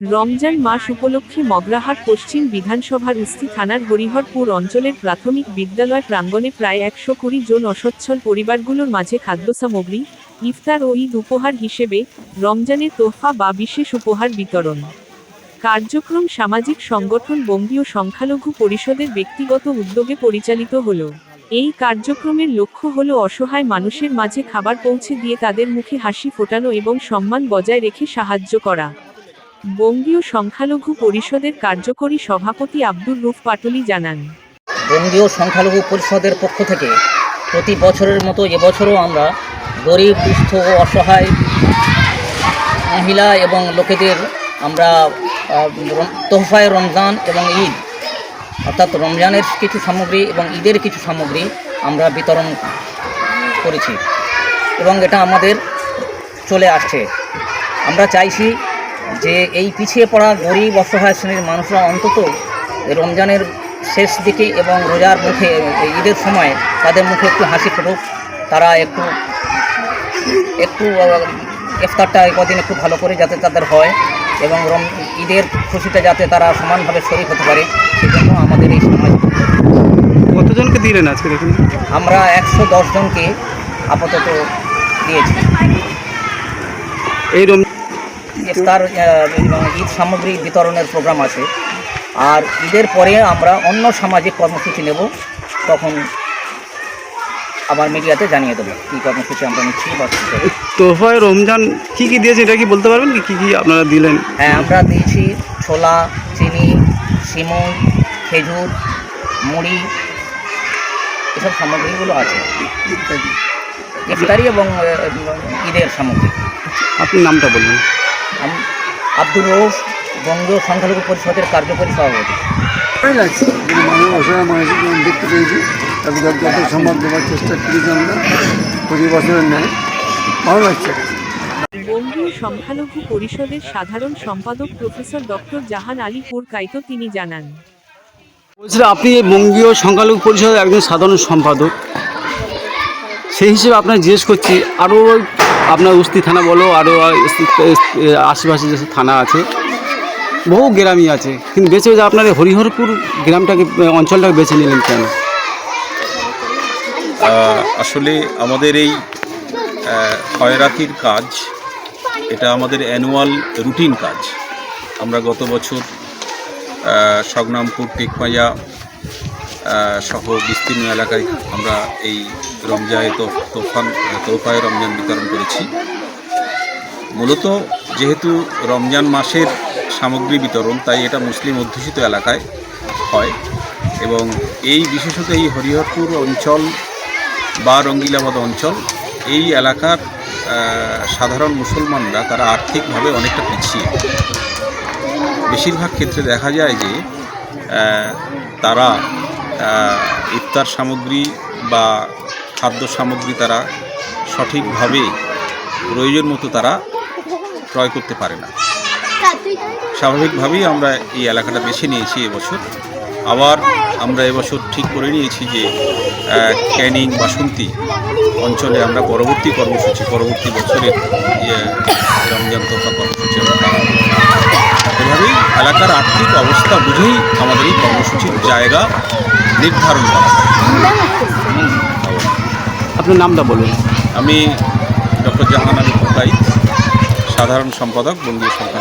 রমজান মাস উপলক্ষে মগরাহাট পশ্চিম বিধানসভার উস্তি থানার হরিহরপুর অঞ্চলের প্রাথমিক বিদ্যালয় প্রাঙ্গণে প্রায় 120 জন অসচ্ছল পরিবারগুলোর মাঝে খাদ্যসামগ্রী, ইফতার ও ঈদ উপহার হিসেবে রমজানের তোহফা বা বিশেষ উপহার বিতরণ কার্যক্রম সামাজিক সংগঠন বঙ্গীয় সংখ্যালঘু পরিষদের ব্যক্তিগত উদ্যোগে পরিচালিত হলো। এই কার্যক্রমের লক্ষ্য হলো অসহায় মানুষের মাঝে খাবার পৌঁছে দিয়ে তাদের মুখে হাসি ফোটানো এবং সম্মান বজায় রেখে সাহায্য করা। বঙ্গীয় সংখ্যালঘু পরিষদের কার্যকরী সভাপতি আব্দুর রুফ পাটুলি জানান, বঙ্গীয় সংখ্যালঘু পরিষদের পক্ষ থেকে প্রতি বছরের মতো এবছরও আমরা গরিব, দুস্থ ও অসহায় মহিলা এবং লোকেদের আমরা তোহফায় রমজান এবং ঈদ অর্থাৎ রমজানের কিছু সামগ্রী এবং ঈদের কিছু সামগ্রী আমরা বিতরণ করেছি এবং এটা আমাদের চলে আসছে। আমরা চাইছি যে এই পিছিয়ে পড়া গরিব অসহায় শ্রেণীর মানুষরা অন্তত রমজানের শেষ দিকে এবং রোজার মুখে ঈদের সময় তাদের মুখে একটু হাসি ফুটুক, তারা একটু ইফতারটা কদিন একটু ভালো করে যাতে তাদের হয় এবং ঈদের খুশিটা যাতে তারা সমানভাবে শরীক হতে পারে, সেজন্য আমাদের এই সমাজ। কতজনকে দিলেন আজকে দেখুন? আমরা 110 জনকে আপাতত দিয়েছি। এই ইফতার ঈদ সামগ্রী বিতরণের প্রোগ্রাম আছে, আর ঈদের পরে আমরা অন্য সামাজিক কর্মসূচি নেব, তখন আবার মিডিয়াতে জানিয়ে দেবো কী কর্মসূচি আমরা নিচ্ছি। তোহফায় রমজান কী কী দিয়েছেন এটা কি বলতে পারবেন কি কী আপনারা দিলেন? হ্যাঁ, আমরা দিয়েছি ছোলা, চিনি, সিমুই, খেজুর, মুড়ি, এসব সামগ্রীগুলো আছে, ইফতারি এবং ঈদের সামগ্রী। আপনার নামটা বলবেন? আমি আব্দুর রউফ, বঙ্গীয় সংখ্যালঘু পরিষদের কার্যকরী সভাপতি। অসহায় মানুষের দেখতে পেয়েছি, তাদের যত সম্মান দেওয়ার চেষ্টা করেছি আমরা প্রতি বছরের ন্যায়। ভালো লাগছে। বঙ্গীয় সংখ্যালঘু পরিষদের সাধারণ সম্পাদক প্রফেসর ডক্টর জাহান আলী পুরকাইত তিনি জানান, বলছিলাম আপনি এই বঙ্গীয় সংখ্যালঘু পরিষদের একজন সাধারণ সম্পাদক, সেই হিসেবে আপনার জিজ্ঞেস করছি, আরও আপনার উস্তি থানা বলো, আরও আশেপাশে যে থানা আছে, বহু গ্রামই আছে, কিন্তু বেছে বেছে আপনার এই হরিহরপুর গ্রামটাকে, অঞ্চলটাকে বেছে নিলেন কেন? আসলে আমাদের এই খয়রাতির কাজ, এটা আমাদের অ্যানুয়াল রুটিন কাজ। আমরা গত বছর সংগ্রামপুর, টেকমাইয়া সহ বিস্তীর্ণ এলাকায় আমরা এই তোহফায় রমজান বিতরণ করেছি। মূলত যেহেতু রমজান মাসের সামগ্রী বিতরণ, তাই এটা মুসলিম অধ্যুষিত এলাকায় হয় এবং এই বিশেষত এই হরিহরপুর অঞ্চল বা রঙ্গিলাবাদ অঞ্চল, এই এলাকার সাধারণ মুসলমানরা তারা আর্থিকভাবে অনেকটা পিছিয়ে। বেশিরভাগ ক্ষেত্রে দেখা যায় যে তারা ইফতার সামগ্রী বা খাদ্য সামগ্রী তারা সঠিকভাবে প্রয়োজন মতো তারা ক্রয় করতে পারে না। স্বাভাবিকভাবেই আমরা এই এলাকাটা বেছে নিয়েছি এবছর। আবার আমরা এবছর ঠিক করে নিয়েছি যে ক্যানিং, বাসন্তী অঞ্চলে আমরা পরবর্তী বছরের রমজান তোহফা কর্মসূচি আমরা এভাবেই এলাকার আর্থিক অবস্থা বুঝেই আমাদের এই কর্মসূচির জায়গা নির্ধারণ করা। আপনার নামটা বলুন। আমি ডক্টর জাহান আলী পুরকাইত, সাধারণ সম্পাদক, বঙ্গীয় সংখ্যালঘু